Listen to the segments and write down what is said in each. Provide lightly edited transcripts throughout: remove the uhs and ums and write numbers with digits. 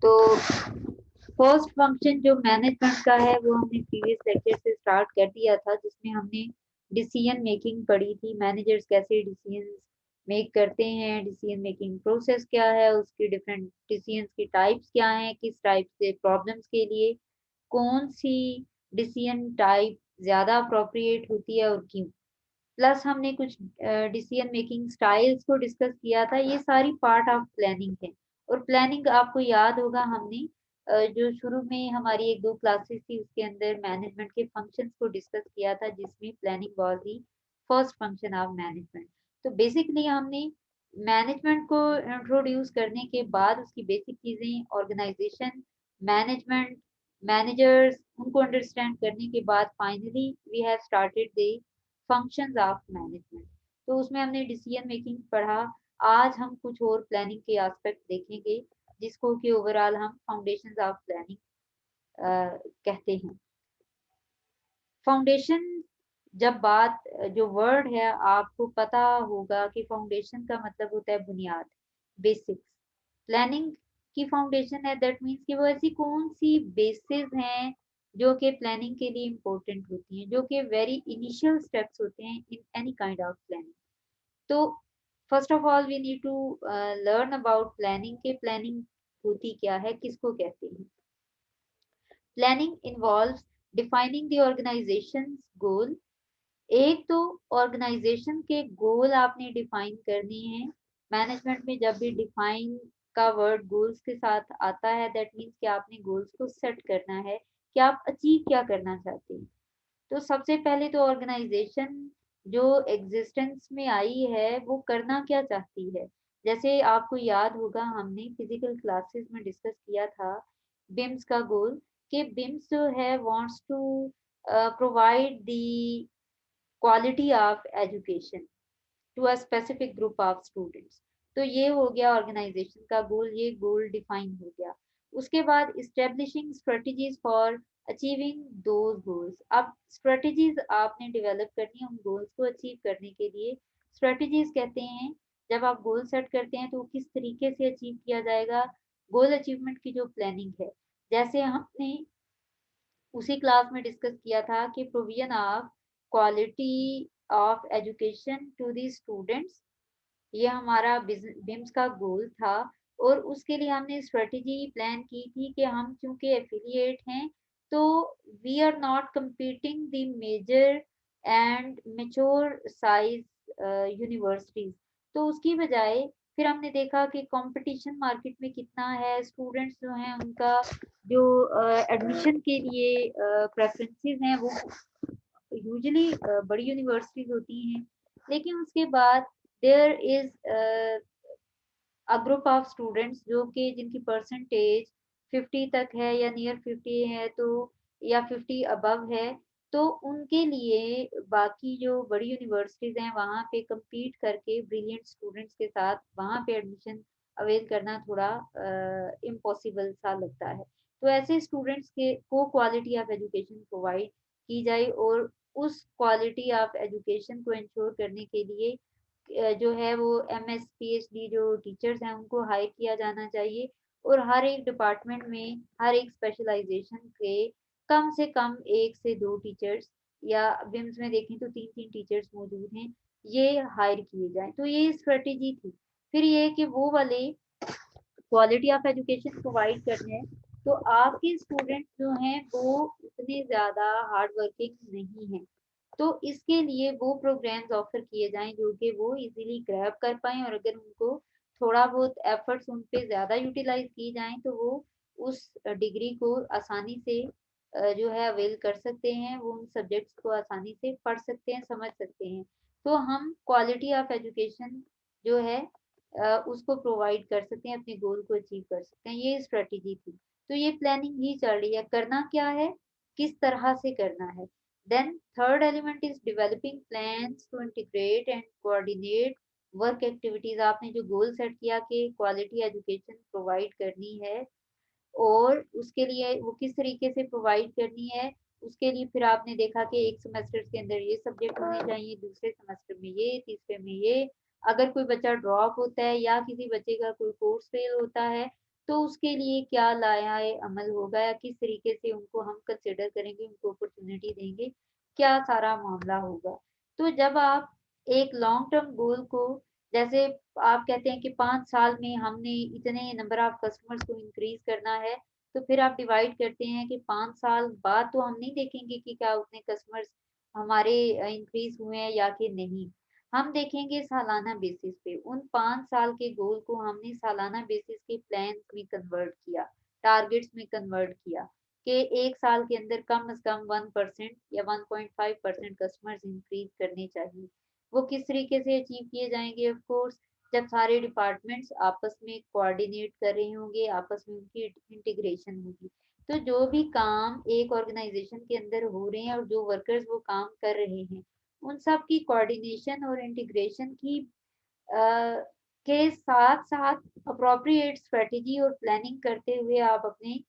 तो first function जो management का है वो हमने प्रीवियस लेक्चर से स्टार्ट कर दिया था, जिसमें हमने डिसीजन मेकिंग पढ़ी थी। मैनेजर्स कैसे डिसीजन मेक करते हैं, डिसीजन मेकिंग प्रोसेस क्या है, उसकी डिफरेंट डिसीजन की टाइप्स क्या हैं, किस टाइप से प्रॉब्लम्स के लिए कौन सी डिसीजन टाइप ज्यादा अप्रोप्रिएट होती है और क्यों। प्लस हमने कुछ डिसीजन मेकिंग स्टाइल्स को डिस्कस किया था। ये सारी पार्ट ऑफ प्लानिंग है। और प्लानिंग आपको याद होगा, हमने जो शुरू में हमारी एक दो क्लासेस थी उसके अंदर मैनेजमेंट के फंक्शंस को डिस्कस किया था, जिसमें planning was the first function of management. तो बेसिकली हमने मैनेजमेंट को इंट्रोड्यूस करने के बाद उसकी बेसिक चीजें, ऑर्गेनाइजेशन, मैनेजमेंट, मैनेजर्स, उनको अंडरस्टैंड करने के बाद finally we have started the functions of management. तो उसमें हमने डिसीजन मेकिंग पढ़ा। आज हम कुछ और प्लानिंग के एस्पेक्ट देखेंगे, जिसको कि ओवरऑल हम फाउंडेशंस ऑफ प्लानिंग कहते हैं। फाउंडेशन, जब बात, जो वर्ड है आपको पता होगा कि फाउंडेशन का मतलब होता है बुनियाद, बेसिक्स। प्लानिंग की फाउंडेशन है, दैट मीन्स कि वो ऐसी कौन सी बेसिस हैं जो कि प्लानिंग के लिए इम्पोर्टेंट होती हैं, जो कि वेरी इनिशियल स्टेप्स होते हैं in any kind of planning. तो first of all we need to learn about planning के प्लानिंग होती क्या है, किसको कहते हैं। Planning involves defining the organisation's goal. एक तो ऑर्गेनाइजेशन के गोल आपने डिफाइन करने हैं। मैनेजमेंट में जब भी डिफाइन का वर्ड गोल्स के साथ आता है, दैट मीन्स कि आपने गोल्स को सेट करना है कि आप अचीव क्या करना चाहते हैं। तो सबसे पहले तो ऑर्गेनाइजेशन जो एग्जिस्टेंस में आई है वो करना क्या चाहती है। जैसे आपको याद होगा, हमने फिजिकल क्लासेस में डिस्कस किया था बिम्स का गोल, कि बिम्स जो है wants to provide the quality of education to a specific group of students. तो ये हो गया ऑर्गेनाइजेशन का गोल, ये गोल डिफाइन हो गया। उसके बाद establishing strategies for achieving those goals. अब स्ट्रेटजीज आपने डेवलप करनी है उन गोल्स को अचीव करने के लिए। स्ट्रेटजीज कहते हैं जब आप गोल सेट करते हैं तो किस तरीके से अचीव किया जाएगा, गोल अचीवमेंट की जो प्लानिंग है। जैसे हमने उसी क्लास में डिस्कस किया था कि provision of quality of education to the students, ये हमारा बिम्स का गोल था। और उसके लिए हमने स्ट्रेटेजी प्लान की थी कि हम चूंकि एफिलिएट हैं, तो we are not competing the major and mature size universities. तो उसकी बजाय फिर हमने देखा कि कंपटीशन मार्केट में कितना है, स्टूडेंट्स जो हैं उनका जो एडमिशन के लिए प्रेफरेंसेस हैं वो यूजुअली बड़ी यूनिवर्सिटीज होती हैं। लेकिन उसके बाद there is a group of students जो कि जिनकी परसेंटेज 50 तक है या नियर 50 है, तो या 50 अबव है, तो उनके लिए बाकी जो बड़ी यूनिवर्सिटीज हैं वहाँ पे compete करके ब्रिलियंट स्टूडेंट्स के साथ वहाँ पे एडमिशन अवेल करना थोड़ा इम्पॉसिबल सा लगता है। तो ऐसे स्टूडेंट्स के को क्वालिटी ऑफ एजुकेशन प्रोवाइड की जाए, और उस क्वालिटी ऑफ एजुकेशन को इंश्योर करने के लिए जो है वो MS PhD जो टीचर्स हैं उनको हायर किया जाना चाहिए। और हर एक डिपार्टमेंट में, हर एक स्पेशलाइजेशन के कम से कम एक से दो टीचर्स, या बिम्स में देखें तो तीन तीन टीचर्स मौजूद हैं, ये हायर किए जाएं। तो ये स्ट्रेटेजी थी। फिर ये कि वो वाले क्वालिटी ऑफ एजुकेशन प्रोवाइड करने हैं, तो आपके स्टूडेंट्स जो हैं वो उतने ज़्यादा हार्ड वर्किंग नहीं हैं। तो इसके लिए वो प्रोग्राम्स ऑफर किए जाएं जो कि वो इजीली ग्रैब कर पाएं, और अगर उनको थोड़ा बहुत एफर्ट्स उन पे ज़्यादा यूटिलाइज की जाएं तो वो उस डिग्री को आसानी से जो है अवेल कर सकते हैं, वो उन सब्जेक्ट्स को आसानी से पढ़ सकते हैं, समझ सकते हैं। तो हम क्वालिटी ऑफ एजुकेशन जो है उसको प्रोवाइड कर सकते हैं, अपने गोल को अचीव कर सकते हैं। ये स्ट्रेटेजी थी। तो ये प्लानिंग ही चल रही है, करना क्या है, किस तरह से करना है। Then third element is developing plans to integrate and coordinate work activities. आपने जो गोल सेट किया कि क्वालिटी एजुकेशन प्रोवाइड करनी है, और उसके लिए वो किस तरीके से प्रोवाइड करनी है, उसके लिए फिर आपने देखा कि एक सेमेस्टर के अंदर ये सब्जेक्ट होने चाहिए, दूसरे सेमेस्टर में ये, तीसरे में ये। अगर कोई बच्चा ड्रॉप होता है या किसी बच्चे का कोई कोर्स फेल होता है, तो उसके लिए क्या लाया अमल होगा या किस तरीके से उनको हम कंसिडर करेंगे, उनको अपॉर्चुनिटी देंगे, क्या सारा मामला होगा। तो जब आप एक लॉन्ग टर्म गोल को, जैसे आप कहते हैं कि 5 साल में हमने इतने नंबर ऑफ कस्टमर्स को इंक्रीज करना है, तो फिर आप डिवाइड करते हैं कि 5 साल बाद तो हम नहीं देखेंगे कि क्या उतने कस्टमर्स हमारे इंक्रीज हुए हैं या कि नहीं। हम देखेंगे सालाना बेसिस पे, उन 5 साल के गोल को हमने सालाना बेसिस के प्लान्स में कन्वर्ट किया, टारगेट्स में कन्वर्ट किया कि 1 साल के अंदर कम से कम 1% या 1.5% कस्टमर्स इंक्रीज करने चाहिए। वो किस तरीके से अचीव किए जाएंगे? ऑफ कोर्स जब सारे डिपार्टमेंट्स आपस में कोऑर्डिनेट कर रहे होंगे, आपस में उनकी इंटीग्रेशन होगी। तो जो भी काम एक ऑर्गेनाइजेशन के अंदर हो रहे हैं और जो वर्कर्स वो काम कर रहे हैं, उन सब की कोऑर्डिनेशन और इंटीग्रेशन की के साथ साथ अप्रोप्रिएट स्ट्रेटेजी और प्लानिंग करते हुए आप अपने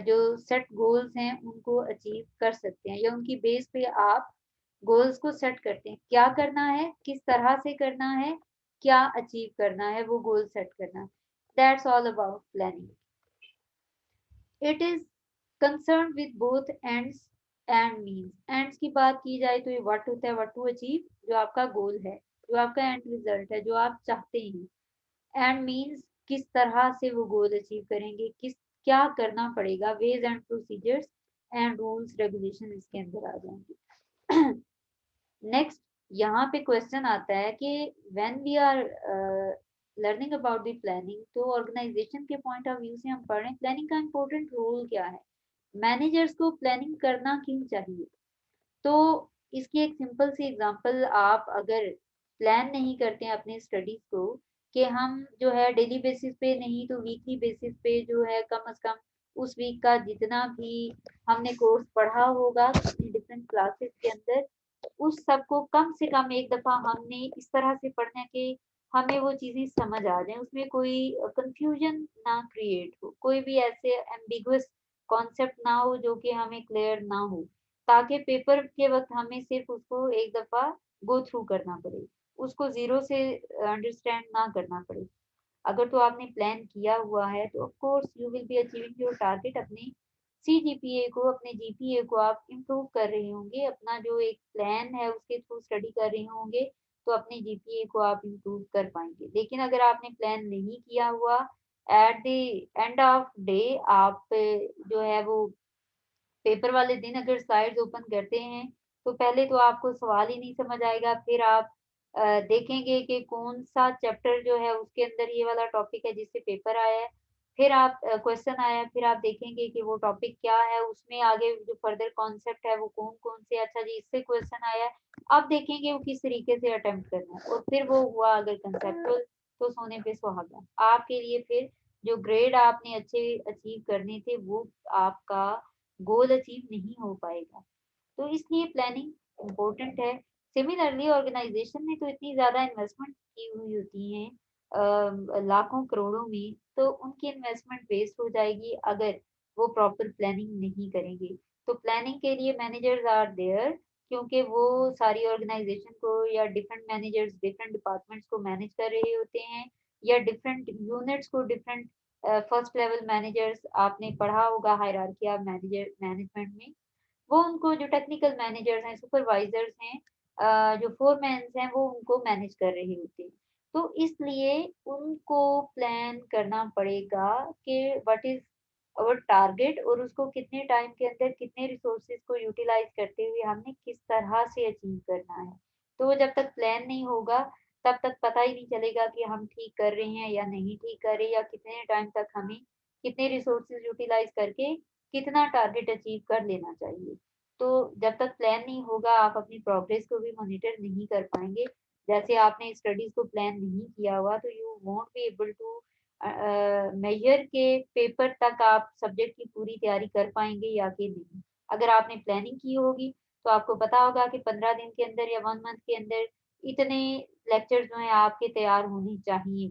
जो सेट गोल्स हैं उनको अचीव कर सकते हैं, या उनकी बेस पे आप गोल्स को सेट करते हैं। क्या करना है, किस तरह से करना है, क्या अचीव करना है, वो गोल सेट करना है। That's all about planning. It is concern with both ends and means. Ends की बात की जाए तो ये व्हाट होता है, व्हाट टू अचीव, जो आपका गोल है, जो आपका एंड रिजल्ट है, जो आप चाहते हैं। एंड मीन्स किस तरह से वो गोल अचीव करेंगे, किस क्या करना पड़ेगा, ways and procedures and rules regulation इसके अंदर आ जाएंगे। नेक्स्ट यहाँ पे क्वेश्चन आता है कि when we are learning about the planning, तो ऑर्गेनाइजेशन के पॉइंट ऑफ व्यू से हम पढ़ रहे हैं प्लानिंग का इम्पोर्टेंट रोल क्या है, मैनेजर्स को प्लानिंग करना क्यों चाहिए। तो इसकी एक सिंपल सी एग्जांपल, आप अगर प्लान नहीं करते हैं अपने स्टडीज को, कि हम जो है डेली बेसिस पे नहीं तो वीकली बेसिस पे जो है कम से कम उस वीक का जितना भी हमने कोर्स पढ़ा होगा डिफरेंट क्लासेस के अंदर, उस सब को कम से कम एक दफा हमने इस तरह से पढ़ना है कि हमें वो चीजें समझ आ जाए, उसमें कोई कंफ्यूजन ना क्रिएट हो, कोई भी ऐसे एम्बिगुअस कॉन्सेप्ट ना हो जो कि हमें क्लियर ना हो, ताकि पेपर के वक्त हमें सिर्फ उसको एक दफा गो थ्रू करना पड़े, उसको जीरो से अंडरस्टैंड ना करना पड़े। अगर तो आपने प्लान किया हुआ है तो of course you will be achieving your target, अपने सीजीपीए को, अपने जीपीए को आप इम्प्रूव कर रहे होंगे, अपना जो एक प्लान है उसके थ्रू स्टडी कर रहे होंगे, तो अपने जीपीए को आप इम्प्रूव कर पाएंगे। लेकिन अगर आपने प्लान नहीं किया हुआ, at the end of day आप जो है वो पेपर वाले दिन अगर स्लाइड्स ओपन करते हैं, तो पहले तो आपको सवाल ही नहीं समझ आएगा, फिर आप देखेंगे कि कौन सा चैप्टर जो है उसके अंदर ये वाला टॉपिक है जिससे पेपर आया है, फिर आप क्वेश्चन आया है, फिर आप देखेंगे कि वो टॉपिक क्या है, उसमें आगे जो फर्दर कॉन्सेप्ट है वो कौन कौन से, अच्छा जी इससे क्वेश्चन आया है, आप देखेंगे वो किस तरीके से अटेम्प्ट करना है, और फिर वो हुआ अगर कंसेप्चुअल, तो सोने पे सुहागा। आपके लिए फिर जो ग्रेड आपने अच्छे अचीव करने थे वो आपका गोल अचीव नहीं हो पाएगा। तो इसलिए प्लानिंग इम्पोर्टेंट है। सिमिलरली ऑर्गेनाइजेशन ने तो इतनी ज्यादा इन्वेस्टमेंट की हुई होती है लाखों करोड़ों में, तो उनकी इन्वेस्टमेंट वेस्ट हो जाएगी अगर वो प्रॉपर प्लानिंग नहीं करेंगे। तो प्लानिंग के लिए मैनेजर्स आर देयर, क्योंकि वो सारी ऑर्गेनाइजेशन को या डिफरेंट मैनेजर्स डिफरेंट डिपार्टमेंट्स को मैनेज कर रहे होते हैं, या डिफरेंट यूनिट्स को डिफरेंट फर्स्ट लेवल मैनेजर्स, आपने पढ़ा होगा हायरार्की ऑफ मैनेजर मैनेजमेंट में, वो उनको जो टेक्निकल मैनेजर्स हैं, सुपरवाइजर्स हैं, जो फोरमैन्स हैं, वो उनको मैनेज कर रहे होते हैं। तो इसलिए उनको प्लान करना पड़ेगा कि व्हाट इज अवर टारगेट, और उसको कितने टाइम के अंदर कितने रिसोर्सेज को यूटिलाइज करते हुए हमने किस तरह से अचीव करना है। तो जब तक प्लान नहीं होगा तब तक पता ही नहीं चलेगा कि हम ठीक कर रहे हैं या नहीं ठीक कर रहे, या कितने टाइम तक हमें कितने रिसोर्सेज यूटिलाइज करके कितना टारगेट अचीव कर लेना चाहिए। तो जब तक प्लान नहीं होगा आप अपनी प्रोग्रेस को भी मॉनिटर नहीं कर पाएंगे। जैसे आपने स्टडीज को प्लान नहीं किया हुआ तो you won't be able to major के पेपर तक आप सब्जेक्ट की पूरी तैयारी कर पाएंगे या कि नहीं। अगर आपने प्लानिंग की होगी तो आपको पता होगा कि 15 दिन के अंदर या 1 मंथ के अंदर इतने लेक्चर जो हैं आपके तैयार होने चाहिए।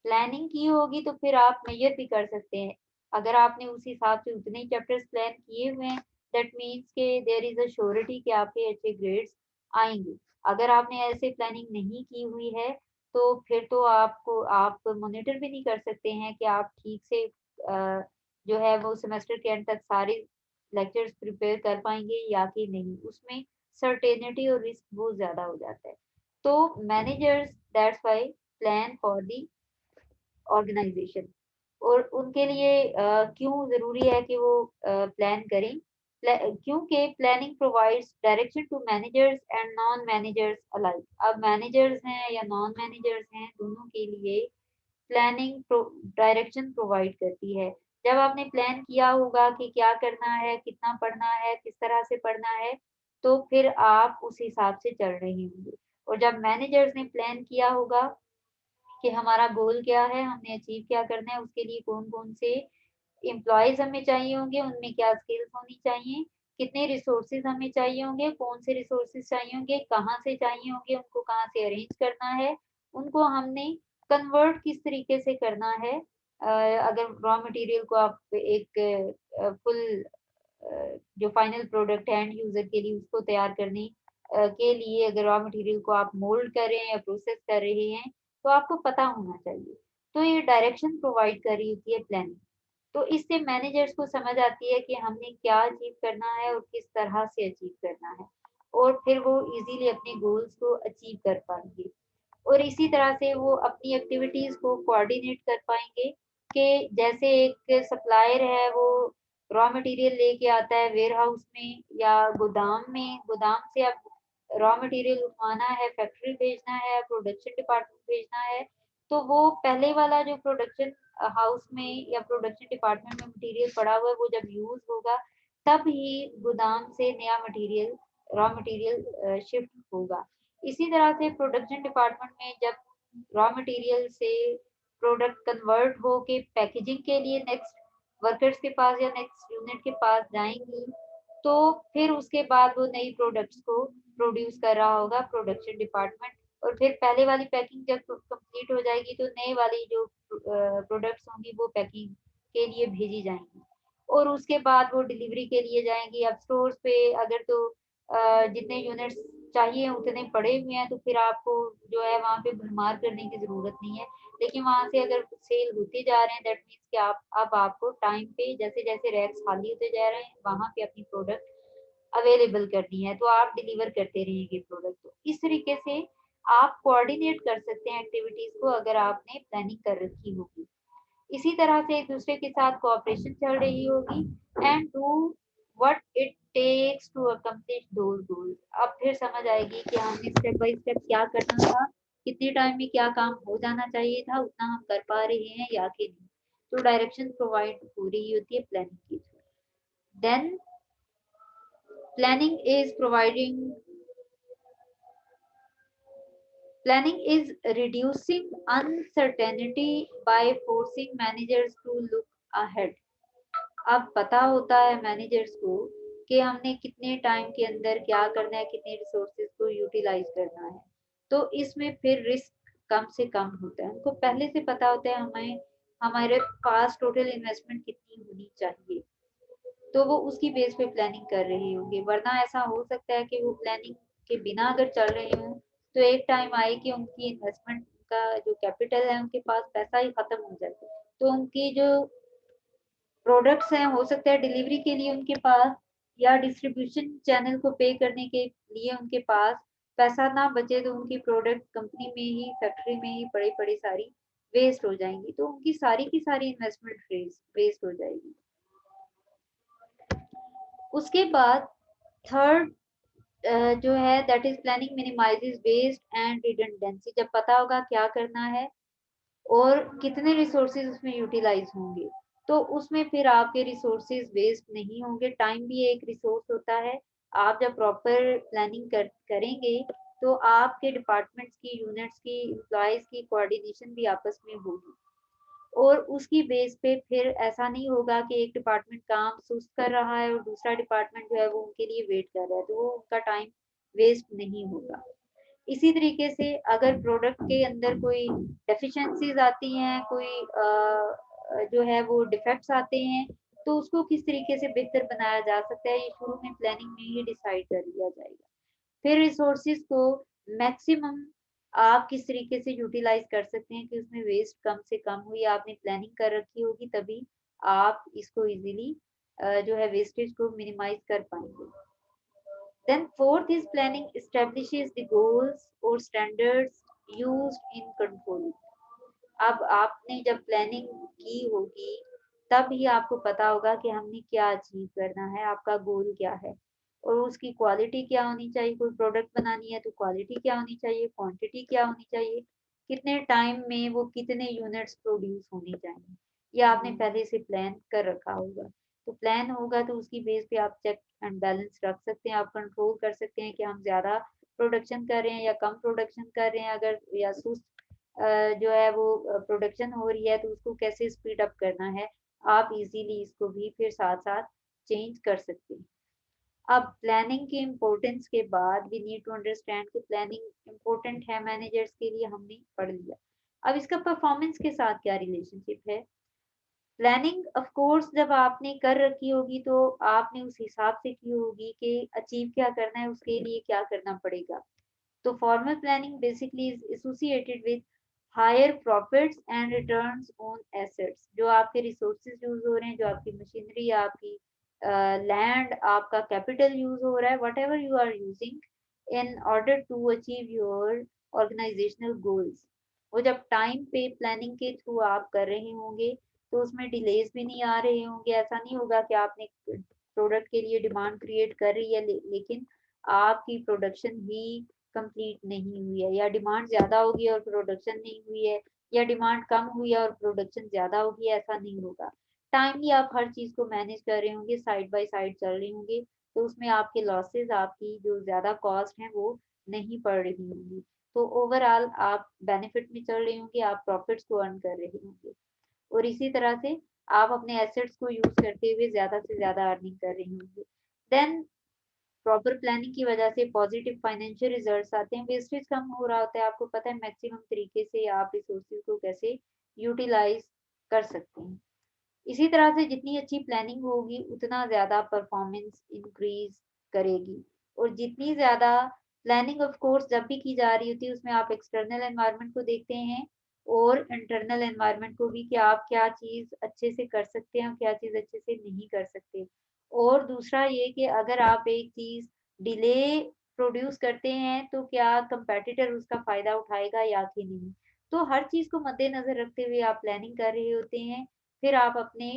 प्लानिंग की होगी तो फिर आप मेजर भी कर सकते हैं। अगर आपने उस हिसाब से उतने ही चैप्टर्स प्लान किए हुए हैं, दैट मीन्स के देयर इज अ श्योरिटी कि आपके अच्छे ग्रेड्स आएंगे। अगर आपने ऐसे प्लानिंग नहीं की हुई है तो फिर तो आपको आप मॉनिटर भी नहीं कर सकते हैं कि आप ठीक से जो है वो सेमेस्टर के एंड तक सारे लेक्चर्स प्रिपेयर कर पाएंगे या कि नहीं, उसमें सर्टेनिटी और रिस्क बहुत ज्यादा हो जाता है। तो managers that's why plan for the organisation, और उनके लिए क्यों जरूरी है कि वो प्लान करें, क्योंकि planning provides direction to managers and non managers alike. अब मैनेजर्स हैं या नॉन मैनेजर्स हैं, दोनों के लिए प्लानिंग डायरेक्शन प्रोवाइड करती है। जब आपने प्लान किया होगा कि क्या करना है, कितना पढ़ना है, किस तरह से पढ़ना है, तो फिर आप उस हिसाब से चल रहे होंगे। और जब मैनेजर्स ने प्लान किया होगा कि हमारा गोल क्या है, हमने अचीव क्या करना है, उसके लिए कौन कौन से एम्प्लॉयज हमें चाहिए होंगे, उनमें क्या स्किल्स होनी चाहिए, कितने रिसोर्सेज हमें चाहिए होंगे, कौन से रिसोर्सेज चाहिए होंगे, कहाँ से चाहिए होंगे, उनको कहाँ से अरेंज करना है, उनको हमने कन्वर्ट किस तरीके से करना है। अगर रॉ मटेरियल को आप एक फुल जो फाइनल प्रोडक्ट है एंड यूजर के लिए उसको तैयार करने के लिए, अगर रॉ मटेरियल को आप मोल्ड कर रहे हैं या प्रोसेस कर रहे हैं, तो आपको पता होना चाहिए। तो ये डायरेक्शन प्रोवाइड कर रही होती है प्लानिंग। तो इससे मैनेजर्स को समझ आती है कि हमने क्या अचीव करना है और किस तरह से अचीव करना है, और फिर वो इजीली अपने गोल्स को अचीव कर पाएंगे। और इसी तरह से वो अपनी एक्टिविटीज को कोऑर्डिनेट कर पाएंगे कि जैसे एक सप्लायर है, वो रॉ मटेरियल लेके आता है वेयर हाउस में या गोदाम में, गोदाम से अब रॉ मटेरियल उठवाना है, फैक्ट्री भेजना है, प्रोडक्शन डिपार्टमेंट भेजना है, तो वो पहले वाला जो प्रोडक्शन हाउस में या प्रोडक्शन डिपार्टमेंट में मटेरियल पड़ा हुआ है, वो जब यूज होगा तब ही गोदाम से नया मटेरियल, रॉ मटेरियल शिफ्ट होगा। इसी तरह से प्रोडक्शन डिपार्टमेंट में जब रॉ मटेरियल से प्रोडक्ट कन्वर्ट हो के पैकेजिंग के लिए नेक्स्ट वर्कर्स के पास या नेक्स्ट यूनिट के पास जाएंगी, तो फिर उसके बाद वो नई प्रोडक्ट्स को प्रोड्यूस कर रहा होगा प्रोडक्शन डिपार्टमेंट, और फिर पहले वाली पैकिंग जब कंप्लीट हो जाएगी तो नए वाली जो प्रोडक्ट्स होंगी वो पैकिंग के लिए भेजी जाएंगी, और उसके बाद वो डिलीवरी के लिए जाएंगी। अब स्टोर्स पे अगर तो जितने यूनिट्स चाहिए उतने पड़े हुए हैं, तो फिर आपको जो है वहाँ पे भरमार करने की जरूरत नहीं है। लेकिन वहां से अगर सेल होते जा रहे हैं, दैट मीन्स कि आप अब आपको टाइम पे जैसे जैसे रैक्स खाली होते जा रहे हैं वहां पे अपनी प्रोडक्ट अवेलेबल करनी है, तो आप डिलीवर करते रहेंगे प्रोडक्ट। तो इस तरीके से आप कोऑर्डिनेट कर सकते हैं एक्टिविटीज को, अगर आपने प्लानिंग कर रखी होगी। इसी तरह से एक दूसरे के साथ कोऑपरेशन चल रही होगी and do what it takes to accomplish those goals. अब फिर समझ आएगी कि हमने स्टेप बाय स्टेप क्या करना था, कितने टाइम में क्या काम हो जाना चाहिए था, उतना हम कर पा रहे हैं या कि नहीं। तो डायरेक्शन प्रोवाइड हो रही होती है प्लानिंग के थ्रू। Then planning is providing Planning is reducing uncertainty by forcing managers to look ahead. अब पता होता है मैनेजर्स को कि हमने कितने टाइम के अंदर क्या करना है, कितने रिसोर्सेज को यूटिलाइज करना है, तो इसमें फिर रिस्क कम से कम होता है। उनको पहले से पता होता है हमें हमारे पास टोटल इन्वेस्टमेंट कितनी होनी चाहिए, तो वो उसकी बेस पे प्लानिंग कर रहे होंगे। वरना ऐसा हो सकता है कि वो प्लानिंग के बिना अगर चल रहे हों, तो एक टाइम आए कि उनकी इन्वेस्टमेंट का जो कैपिटल है उनके पास पैसा ही खत्म हो जाए, तो उनकी जो प्रोडक्ट्स हैं हो सकता है डिलीवरी के लिए उनके पास या डिस्ट्रीब्यूशन चैनल को पे करने के लिए उनके पास पैसा ना बचे, तो उनकी प्रोडक्ट कंपनी में ही फैक्ट्री में ही पड़ी पड़ी सारी वेस्ट हो जाएंगी, तो उनकी सारी की सारी इन्वेस्टमेंट वेस्ट हो जाएगी। उसके बाद थर्ड जो है that is planning minimises waste and redundancy. जब पता होगा क्या करना है और कितने रिसोर्सेज उसमें यूटिलाइज होंगे, तो उसमें फिर आपके रिसोर्सेज वेस्ट नहीं होंगे। टाइम भी एक रिसोर्स होता है। आप जब प्रॉपर प्लानिंग करेंगे तो आपके डिपार्टमेंट्स की, यूनिट्स की, एम्प्लॉयज की कोऑर्डिनेशन भी आपस में होगी, और उसकी बेस पे फिर ऐसा नहीं होगा कि एक डिपार्टमेंट काम सुस्त कर रहा है और दूसरा डिपार्टमेंट जो है वो उनके लिए वेट कर रहा है, तो वो उनका टाइम वेस्ट नहीं होगा। इसी तरीके से अगर प्रोडक्ट के अंदर कोई डेफिशिएंसीज आती हैं, कोई जो है वो डिफेक्ट्स आते हैं, तो उसको किस तरीके से बेहतर बनाया जा सकता है, ये शुरू में प्लानिंग में ही डिसाइड कर लिया जाएगा। फिर रिसोर्सेज को मैक्सिमम आप किस तरीके से यूटिलाइज कर सकते हैं कि उसमें वेस्ट कम से कम हो, ये आपने प्लानिंग कर रखी होगी तभी आप इसको इजीली जो है वेस्टेज को मिनिमाइज कर पाएंगे। Then fourth is planning establishes the goals or standards used in controlling. अब आपने जब प्लानिंग की होगी तब ही आपको पता होगा कि हमने क्या अचीव करना है, आपका गोल क्या है और उसकी क्वालिटी क्या होनी चाहिए। कोई प्रोडक्ट बनानी है तो क्वालिटी क्या होनी चाहिए, क्वांटिटी क्या होनी चाहिए, कितने टाइम में वो कितने यूनिट्स प्रोड्यूस होने चाहिए, ये आपने पहले से प्लान कर रखा होगा। तो प्लान होगा तो उसकी बेस पे आप चेक एंड बैलेंस रख सकते हैं, आप कंट्रोल कर सकते हैं कि हम ज्यादा प्रोडक्शन कर रहे हैं या कम प्रोडक्शन कर रहे हैं, अगर या सुस्त जो है वो प्रोडक्शन हो रही है तो उसको कैसे स्पीड अप करना है, आप इजीली इसको भी फिर साथ साथ चेंज कर सकते हैं। अब प्लानिंग के इम्पोर्टेंस के बाद वी नीड टू अंडरस्टैंड कि प्लानिंग इम्पोर्टेंट है मैनेजर्स के लिए, हमने पढ़ लिया। अब इसका परफॉर्मेंस के साथ क्या रिलेशनशिप है। प्लानिंग ऑफ कोर्स जब आपने कर रखी होगी तो आपने उस हिसाब से की होगी कि अचीव क्या करना है, उसके लिए क्या करना पड़ेगा। तो formal planning basically is associated with higher profits and returns on assets. जो आपके रिसोर्सेज यूज हो रहे हैं, जो आपकी मशीनरी, आपकी लैंड, आपका कैपिटल यूज हो रहा है, whatever you are using in order to achieve your organisational goals, वो जब टाइम पे प्लानिंग के थ्रू आप कर रहे होंगे तो उसमें डिलेज भी नहीं आ रहे होंगे। ऐसा नहीं होगा कि आपने प्रोडक्ट के लिए डिमांड क्रिएट कर रही है लेकिन आपकी प्रोडक्शन ही कंप्लीट नहीं हुई है, या डिमांड ज्यादा होगी और प्रोडक्शन नहीं हुई है, या डिमांड कम हुई है और प्रोडक्शन ज्यादा होगी, ऐसा नहीं होगा। टाइमली आप हर चीज को मैनेज कर रहे होंगे, साइड बाय साइड चल रहे होंगे, तो उसमें आपके लॉसेस, आपकी जो ज्यादा कॉस्ट है वो नहीं पड़ रही होंगी। तो ओवरऑल आप बेनिफिट में चल रहे होंगे, आप प्रॉफिट्स को अर्न कर रहे होंगे और इसी तरह से आप अपने एसेट्स को यूज करते हुए ज्यादा से ज्यादा अर्निंग कर रहे होंगे। देन प्रॉपर प्लानिंग की वजह से पॉजिटिव फाइनेंशियल रिजल्ट्स आते हैं, वेस्टेज कम हो रहा होता है, आपको पता है मैक्सिमम तरीके से आप रिसोर्सेज को कैसे यूटिलाइज कर सकते हैं। इसी तरह से जितनी अच्छी प्लानिंग होगी उतना ज्यादा परफॉर्मेंस इंक्रीज करेगी। और जितनी ज्यादा प्लानिंग ऑफ कोर्स जब भी की जा रही होती है उसमें आप एक्सटर्नल एनवायरनमेंट को देखते हैं और इंटरनल एनवायरनमेंट को भी, कि आप क्या चीज अच्छे से कर सकते हैं और क्या चीज अच्छे से नहीं कर सकते। और दूसरा ये कि अगर आप एक चीज डिले प्रोड्यूस करते हैं तो क्या कंपेटिटर उसका फायदा उठाएगा या कि नहीं। तो हर चीज को मद्देनजर रखते हुए आप प्लानिंग कर रहे होते हैं, फिर आप अपने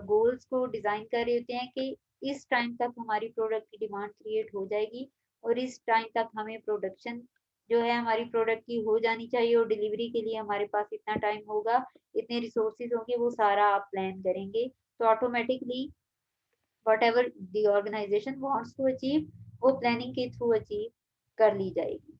गोल्स को डिजाइन कर रहे होते हैं कि इस टाइम तक हमारी प्रोडक्ट की डिमांड क्रिएट हो जाएगी और इस टाइम तक हमें प्रोडक्शन जो है हमारी प्रोडक्ट की हो जानी चाहिए और डिलीवरी के लिए हमारे पास इतना टाइम होगा, इतने रिसोर्सेज होंगे, वो सारा आप प्लान करेंगे। तो automatically whatever the organization wants to achieve वो प्लानिंग के थ्रू अचीव कर ली जाएगी।